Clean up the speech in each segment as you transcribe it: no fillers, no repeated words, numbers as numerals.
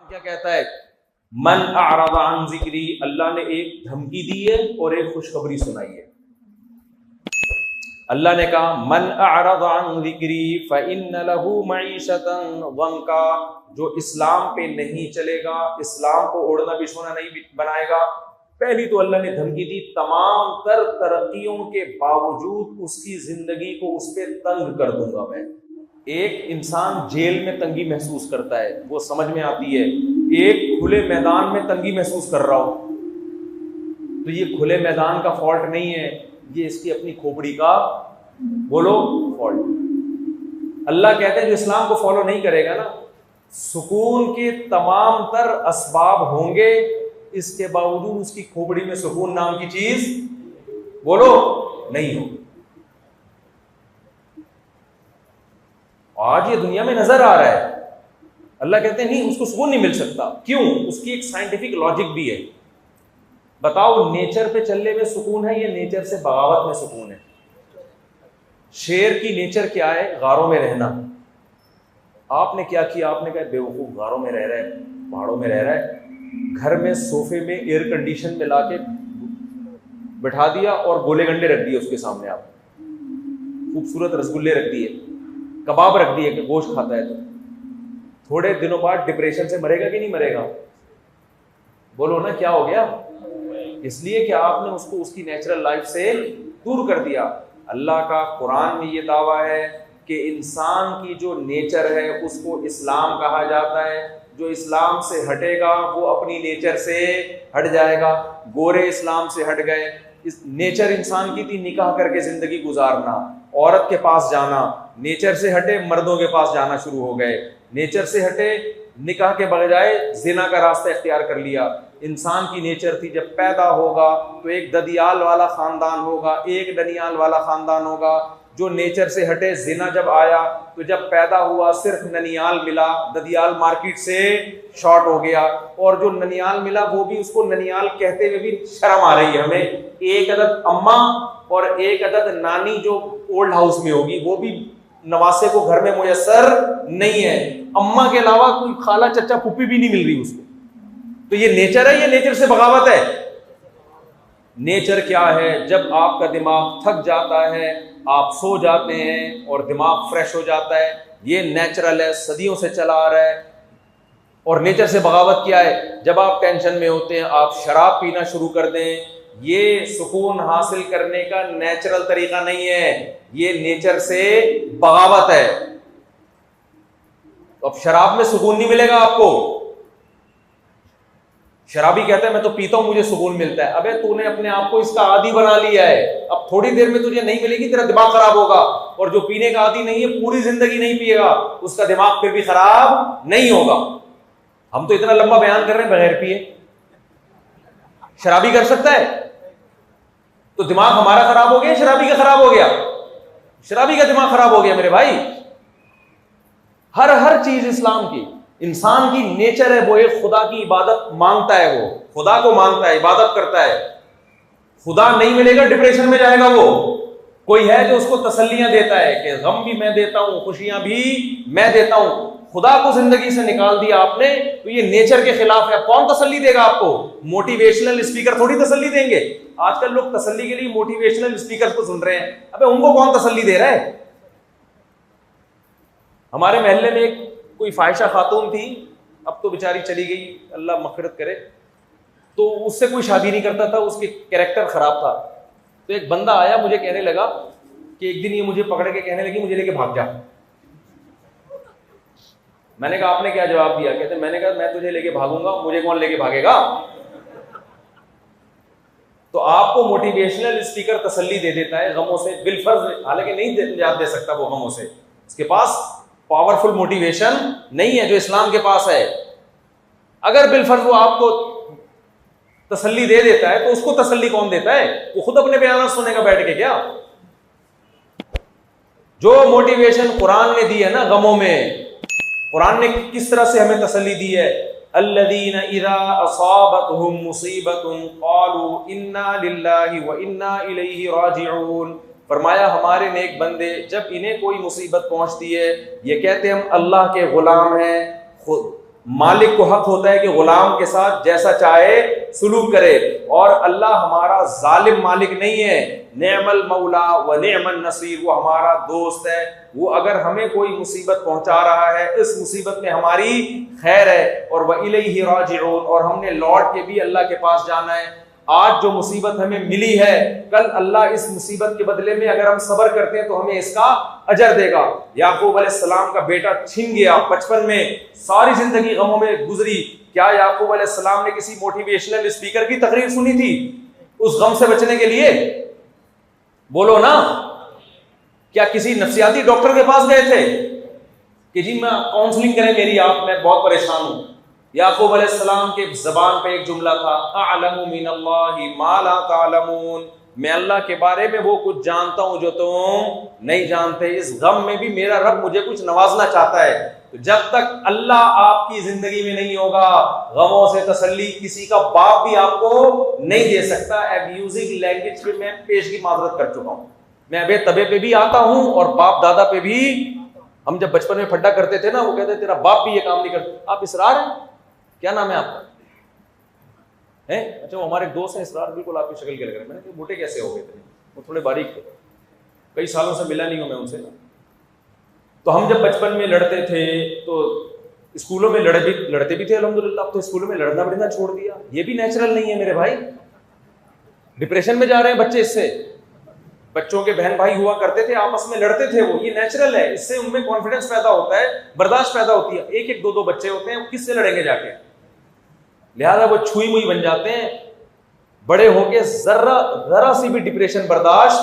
क्या कहता है, मन अअरज़ अन ज़िक्री, अल्लाह ने एक धमकी दी है और एक खुशखबरी सुनाई है। अल्लाह ने कहा मन अअरज़ अन ज़िक्री फ़इन्न लहू मईशतन ज़ंका, जो इस्लाम पे नहीं चलेगा, इस्लाम को ओढ़ना बिछोना नहीं बनाएगा। पहली तो अल्लाह ने धमकी दी, तमाम तर तरक्कियों के बावजूद उसकी जिंदगी को उस पर तंग कर दूंगा मैं। एक इंसान जेल में तंगी महसूस करता है, वो समझ में आती है। एक खुले मैदान में तंगी महसूस कर रहा हो तो ये खुले मैदान का फॉल्ट नहीं है, ये इसकी अपनी खोपड़ी का बोलो फॉल्ट। अल्लाह कहते हैं जो इस्लाम को फॉलो नहीं करेगा ना, सुकून के तमाम तर असबाब होंगे, इसके बावजूद उसकी खोपड़ी में सुकून नाम की चीज बोलो नहीं हो। आज ये दुनिया में नजर आ रहा है। अल्लाह कहते हैं नहीं, उसको सुकून नहीं मिल सकता। क्यों? उसकी एक साइंटिफिक लॉजिक भी है। बताओ, नेचर पे चलने में सुकून है या नेचर से बगावत में सुकून है? शेर की नेचर क्या है? गारों में रहना। आपने क्या किया? आपने कहा बेवकूफ, गारों में रह रहा है, पहाड़ों में रह रहा है, घर में सोफे में एयर कंडीशन में लाके बैठा दिया और गोले गंडे रख दिए उसके सामने, आप खूबसूरत रसगुल्ले रख दिए, कबाब रख दिए कि गोश्त खाता है। तो थोड़े दिनों बाद डिप्रेशन से मरेगा कि नहीं मरेगा? बोलो ना, क्या हो गया? इसलिए कि आपने उसको उसकी नेचुरल लाइफ से दूर कर दिया। अल्लाह का कुरान में ये दावा है कि इंसान की जो नेचर है उसको इस्लाम कहा जाता है। जो इस्लाम से हटेगा वो अपनी नेचर से हट जाएगा। गोरे इस्लाम से हट गए। इस नेचर इंसान की थी निकाह करके जिंदगी गुजारना, औरत के पास जाना। नेचर से हटे, मर्दों के पास जाना शुरू हो गए। नेचर से हटे, निकाह के बजाय जिना का रास्ता इख्तियार कर लिया। इंसान की नेचर थी जब पैदा होगा तो एक ददियाल वाला खानदान होगा, एक डनियाल वाला खानदान होगा। जो नेचर से हटे, जिना जब आया तो जब पैदा हुआ सिर्फ ननियाल मिला, ददियाल मार्केट से शॉर्ट हो गया। और जो ननियाल मिला वो भी उसको ननियाल कहते हुए भी शर्म आ रही है हमें। एक अदद अम्मा और एक अदद नानी जो ओल्ड हाउस में होगी, वो भी नवासे को घर में मुयस्सर नहीं है। अम्मा के अलावा कोई खाला चचा फुप्पी भी नहीं मिल रही उसको। तो ये नेचर है, ये नेचर से बगावत है। नेचर क्या है? जब आपका दिमाग थक जाता है, आप सो जाते हैं और दिमाग फ्रेश हो जाता है। ये नेचुरल है, सदियों से चला आ रहा है। और नेचर से बगावत क्या है? जब आप टेंशन में होते हैं, आप शराब पीना शुरू कर दें। ये सुकून हासिल करने का नेचुरल तरीका नहीं है, ये नेचर से बगावत है। तो अब शराब में सुकून नहीं मिलेगा आपको। शराबी कहता है मैं तो पीता हूं, मुझे सुकून मिलता है। अबे तूने अपने आप को इसका आदी बना लिया है। अब थोड़ी देर में तुझे नहीं मिलेगी, तेरा दिमाग खराब होगा। और जो पीने का आदी नहीं है, पूरी जिंदगी नहीं पिएगा, उसका दिमाग फिर भी खराब नहीं होगा। हम तो इतना लंबा बयान कर रहे हैं बगैर पिए। शराबी कर सकता है? तो दिमाग हमारा खराब हो गया, शराबी का खराब हो गया? शराबी का दिमाग खराब हो गया मेरे भाई। हर चीज इस्लाम की, इंसान की नेचर है, वो एक खुदा की इबादत मांगता है, वो खुदा को मांगता है, इबादत करता है। खुदा नहीं मिलेगा, डिप्रेशन में जाएगा वो। कोई है जो उसको तसल्लियां देता है कि गम भी मैं देता हूं, खुशियां भी मैं देता हूं। खुदा को जिंदगी से निकाल दिया आपने, तो ये नेचर के खिलाफ है। कौन तसल्ली देगा आपको? मोटिवेशनल स्पीकर थोड़ी तसल्ली देंगे। आजकल लोग तसल्ली के लिए मोटिवेशनल स्पीकर को सुन रहे हैं। अबे उनको कौन तसल्ली दे रहा है? हमारे मोहल्ले में एक कोई फाहिशा खातून थी, अब तो बेचारी चली गई, अल्लाह मग़फ़िरत करे। तो उससे कोई शादी नहीं करता था, उसके कैरेक्टर खराब था। तो एक बंदा आया, मुझे कहने लगा कि एक दिन ये मुझे पकड़ के कहने लगी मुझे लेके भाग जा। मैंने कहा आपने क्या जवाब दिया? कहते मैंने कहा मैं तुझे लेके भागूंगा, मुझे कौन लेके भागेगा? तो आपको मोटिवेशनल स्पीकर तसल्ली दे देता है गमों से, बिलफर्ज, हालांकि नहीं निजात दे सकता वो गमों से। उसके पास पावरफुल मोटिवेशन नहीं है जो इस्लाम के पास है। अगर बिलफर्ज वो आपको तसल्ली दे देता है तो उसको तसल्ली कौन देता है? वो खुद अपने बयान सुनेगा बैठ के क्या? जो मोटिवेशन कुरान ने दी है ना गमों में, कुरान ने किस तरह से हमें तसल्ली दी है? अल्लज़ीना इज़ा असाबतहुम मुसीबतुन क़ालू इन्ना लिल्लाहि व इन्ना इलैहि राजिऊन। फरमाया हमारे नेक बंदे जब इन्हें कोई मुसीबत पहुंचती है, ये कहते हम अल्लाह के गुलाम हैं, खुद मालिक को हक होता है कि गुलाम के साथ जैसा चाहे सुलूक करे, और अल्लाह हमारा जालिम मालिक नहीं है। नेमल मौला व नेमल नसीर, वो हमारा दोस्त है। वो अगर हमें कोई मुसीबत पहुंचा रहा है, इस मुसीबत में हमारी खैर है। और व इलैहि राजिऊन, और हमने लौट के भी अल्लाह के पास जाना है। आज जो मुसीबत हमें मिली है, कल अल्लाह इस मुसीबत के बदले में अगर हम सब्र करते हैं तो हमें इसका अजर देगा। याकूब अलैहिस्सलाम का बेटा छिन गया बचपन में, सारी जिंदगी गमों में गुजरी। क्या याकूब अलैहिस्सलाम ने किसी मोटिवेशनल स्पीकर की तकरीर सुनी थी उस गम से बचने के लिए? बोलो ना। क्या किसी नफ्सियाती डॉक्टर के पास गए थे कि जी मैं काउंसलिंग करें मेरी, मैं बहुत परेशान हूं? याकूब अलैहिस्सलाम के जबान पे एक जुमला था, अअलमु मिनल्लाहि मा ला तअलमून, मैं अल्लाह के बारे में वो कुछ जानता हूं जो तुम नहीं जानते। इस गम में भी मेरा रब मुझे कुछ नवाजना चाहता है। तो जब तक अल्लाह आपकी जिंदगी में नहीं होगा, गमों से तसल्ली किसी का बाप भी आपको नहीं दे सकता। एब्यूजिंग लैंग्वेज पे मैं पेशगी माजरत कर चुका हूं। मैं अबे तबे पे भी आता हूं और बाप दादा पे भी। हम जब बचपन में फड्डा करते थे ना, वो कहते तेरा बाप भी ये काम नहीं करता। आप इसरार हैं? क्या नाम है आपका? है? अच्छा, वो हमारे दोस्त हैं इसरार, बिल्कुल आपकी शक्ल के लग रहे हैं। मैंने कहा मोटे कैसे हो गए थे? वो थोड़े बारीक थे, कई सालों से मिला नहीं हूं मैं उनसे ना। तो हम जब बचपन में लड़ते थे तो स्कूलों में लड़ते भी थे अल्हम्दुलिल्लाह। अब तो स्कूलों में लड़ना बढ़ना छोड़ दिया। ये भी नेचुरल नहीं है मेरे भाई। डिप्रेशन में जा रहे हैं बच्चे इससे। बच्चों के बहन भाई हुआ करते थे, आपस में लड़ते थे, वो ये नेचुरल है। इससे उनमें कॉन्फिडेंस पैदा होता है, बर्दाश्त पैदा होती है। एक एक दो दो बच्चे होते हैं, किससे लड़ेंगे जाके? लिहाजा वो छुई मुई बन जाते हैं। बड़े होके जरा सी भी डिप्रेशन बर्दाश्त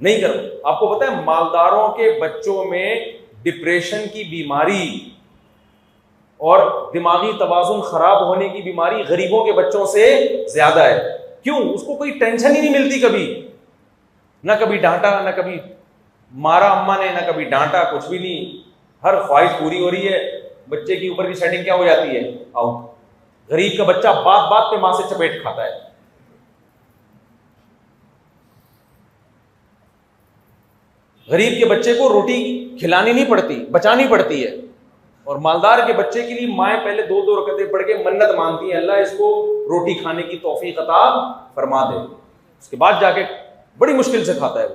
नहीं करते। आपको पता है मालदारों के बच्चों में डिप्रेशन की बीमारी और दिमागी तवाजुन खराब होने की बीमारी गरीबों के बच्चों से ज्यादा है। क्यों? उसको कोई टेंशन ही नहीं मिलती कभी, ना कभी डांटा, ना कभी मारा अम्मा ने, ना कभी डांटा, कुछ भी नहीं। हर ख्वाहिश पूरी हो रही है। बच्चे की ऊपर की सेटिंग क्या हो जाती है? आउट। गरीब का बच्चा बात बात पे मां से चपेट खाता है। गरीब के बच्चे को रोटी खिलानी नहीं पड़ती, बचानी पड़ती है। और मालदार के बच्चे के लिए माएँ पहले दो दो रकअतें पढ़ के मन्नत मांगती है, अल्लाह इसको रोटी खाने की तौफीक अता फरमा दे। उसके बाद जाके बड़ी मुश्किल से खाता है वो।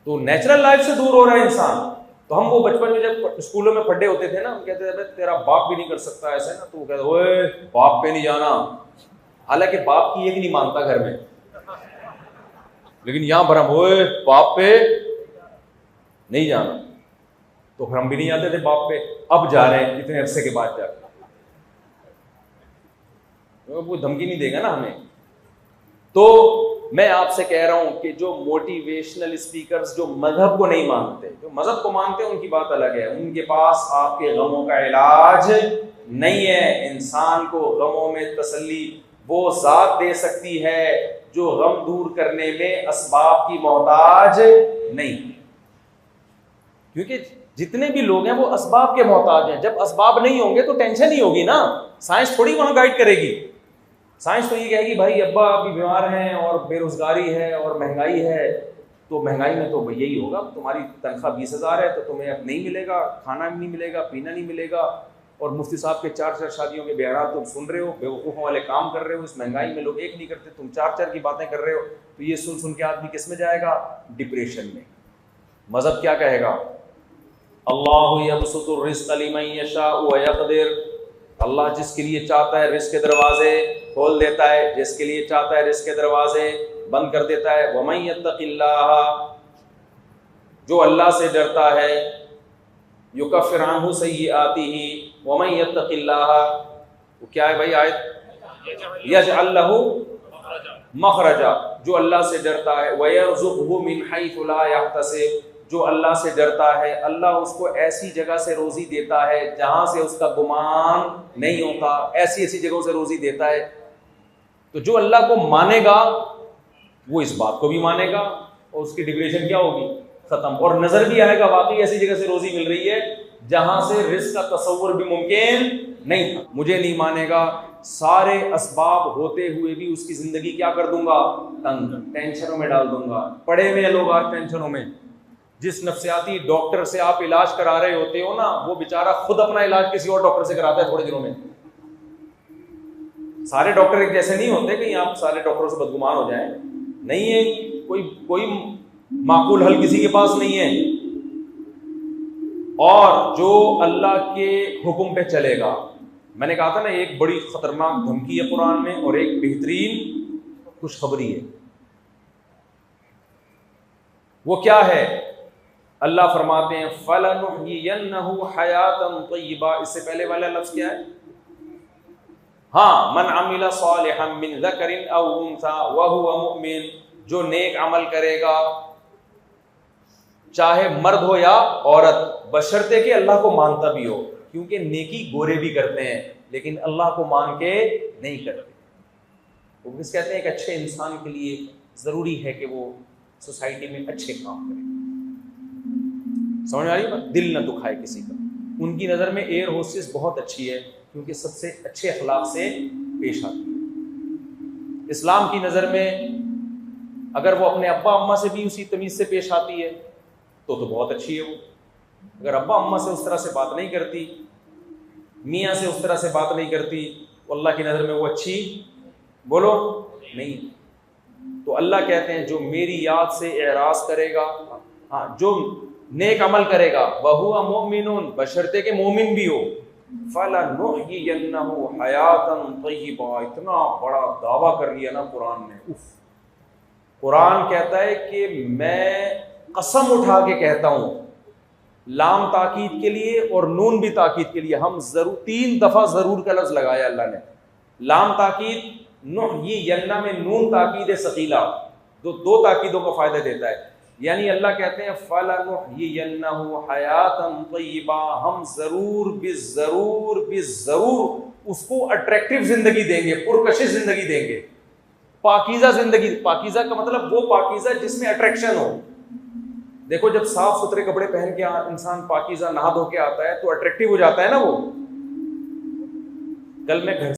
तो नेचुरल लाइफ से दूर हो रहा है इंसान। तो हम वो बचपन में जब स्कूलों में फड्डे होते थे ना, हम कहते थे तेरा बाप भी नहीं कर सकता ऐसे ना, तो वो कहते ओए बाप पे नहीं जाना। हालांकि बाप की एक नहीं मानता घर में, लेकिन यहां भरम ओए बाप पे नहीं जाना। तो फिर हम भी नहीं जाते थे बाप पे, अब जा रहे हैं इतने अरसे के बाद जाकर। तो वो धमकी नहीं देगा ना हमें। तो मैं आपसे कह रहा हूं कि जो मोटिवेशनल स्पीकर्स जो मजहब को नहीं मानते, जो मजहब को मानते हैं उनकी बात अलग है। उनके पास आपके गमों का इलाज नहीं है। इंसान को गमों में तसल्ली वो जात दे सकती है जो गम दूर करने में असबाब की मोहताज नहीं। क्योंकि जितने भी लोग हैं वो असबाब के मोहताज हैं। जब असबाब नहीं होंगे तो टेंशन ही होगी ना। साइंस थोड़ी वहां गाइड करेगी। साइंस तो ये कहेगी भाई अब्बा अभी बीमार हैं और बेरोजगारी है और महंगाई है, तो महंगाई में तो यही होगा, तुम्हारी तनख्वाह 20,000 है तो तुम्हें अब नहीं मिलेगा, खाना भी नहीं मिलेगा, पीना नहीं मिलेगा। और मुफ्ती साहब के 4 शादियों के बयान तुम सुन रहे हो, बेवकूफ़ों वाले काम कर रहे हो। इस महंगाई में लोग एक नहीं करते, तुम 4 की बातें कर रहे हो। तो ये सुन सुन के आदमी किस में जाएगा? डिप्रेशन में। मजहब क्या कहेगा? अल्लाहु यबसुतुर रिज़्क़ लिमन यशाउ व यक़दिर, अल्लाह जिसके लिए चाहता है रिज़्क़ के दरवाजे खोल देता है, जिसके लिए चाहता है रिज़्क़ के दरवाजे बंद कर देता है। वमन यत्तक़िल्लाह, जो अल्लाह से डरता है, युकफ़्फ़िर अन्हु सय्यिआतिही, वमन यत्तक़िल्लाह, वो क्या है भाई आयत? यजअल लहू मख़रजा, जो अल्लाह से डरता है, वयरज़ुक़हु मिन हैथु ला यहतसिब, जो अल्लाह से डरता है अल्लाह उसको ऐसी जगह से रोजी देता है जहां से उसका गुमान नहीं होता। ऐसी ऐसी जगहों से रोजी देता है। तो जो अल्लाह को मानेगा वो इस बात को भी मानेगा और उसकी डिप्रेशन क्या होगी? खत्म। और नजर भी आएगा वाकई ऐसी जगह से रोजी मिल रही है जहां से रिस्क का तसव्वुर भी मुमकिन नहीं था। मुझे नहीं मानेगा, सारे असबाब होते हुए भी उसकी जिंदगी क्या कर दूंगा? तंग, टेंशनों में डाल दूंगा। पड़े हुए लोग आज टेंशनों में, जिस नफ्सियाती डॉक्टर से आप इलाज करा रहे होते हो ना, वो बेचारा खुद अपना इलाज किसी और डॉक्टर से कराता है थोड़े दिनों में। सारे डॉक्टर एक जैसे नहीं होते, कहीं आप सारे डॉक्टरों से बदगुमान हो जाएं, नहीं है। कोई कोई माकूल हल किसी के पास नहीं है। और जो अल्लाह के हुक्म पे चलेगा, मैंने कहा था ना, एक बड़ी खतरनाक धमकी है कुरान में और एक बेहतरीन खुशखबरी है। वो क्या है? अल्लाह फरमाते हैं फलनुहयियन्नहु हयातन तय्यबा। इससे पहले वाला लफ्ज क्या है? हाँ, मन अमिला सालिहन मिन ज़करिन औ उन्सा व हुवा मुमिन, जो नेक अमल करेगा चाहे मर्द हो या औरत, बशर्ते कि अल्लाह को मानता भी हो। क्योंकि नेकी गोरे भी करते हैं लेकिन अल्लाह को मान के नहीं करते। वो किस कहते हैं, एक अच्छे इंसान के लिए जरूरी है कि वो सोसाइटी में अच्छे काम करे। समझ में आ रही है? दिल न दुखाए किसी का। उनकी नज़र में एयर होस्टेस बहुत अच्छी है क्योंकि सबसे अच्छे अखलाक से पेश आती है। इस्लाम की नज़र में अगर वो अपने अब्बा अम्मा से भी उसी तमीज़ से पेश आती है तो बहुत अच्छी है वो। अगर अब्बा अम्मा से उस तरह से बात नहीं करती, मियाँ से उस तरह से बात नहीं करती, तो अल्लाह की नज़र में वो अच्छी, बोलो, नहीं। तो अल्लाह कहते हैं जो मेरी याद से एराज करेगा, हाँ, जो नेक अमल करेगा, वहुवा मुमिनुन, बशर्ते के मोमिन भी हो, फलनुहयियन्नहु हयातन तय्यबा। इतना बड़ा दावा कर लिया ना कुरान ने। उफ, कुरान कहता है कि मैं कसम उठा के कहता हूं, लाम ताकीद के लिए और नून भी ताकीद के लिए, हम जरूर 3 दफा जरूर का लफ्ज लगाया अल्लाह ने। लाम ताकीद, नुहयियन्ना में नून ताकीद सकीला, दो ताकीदों का फायदा देता है। यानी अल्लाह कहते हैं फलनुहयियन्नहु हयातन तय्यबा, हम जरूर बिज़रूर उसको अट्रैक्टिव जिंदगी देंगे, पुरकशिश जिंदगी देंगे, पाकीज़ा जिंदगी। पाकीज़ा का मतलब वो पाकीज़ा जिसमें अट्रैक्शन हो। देखो, जब साफ सुथरे कपड़े पहन के इंसान पाकीज़ा नहा धो के आता है तो अट्रैक्टिव हो जाता है ना वो। कल मैं घर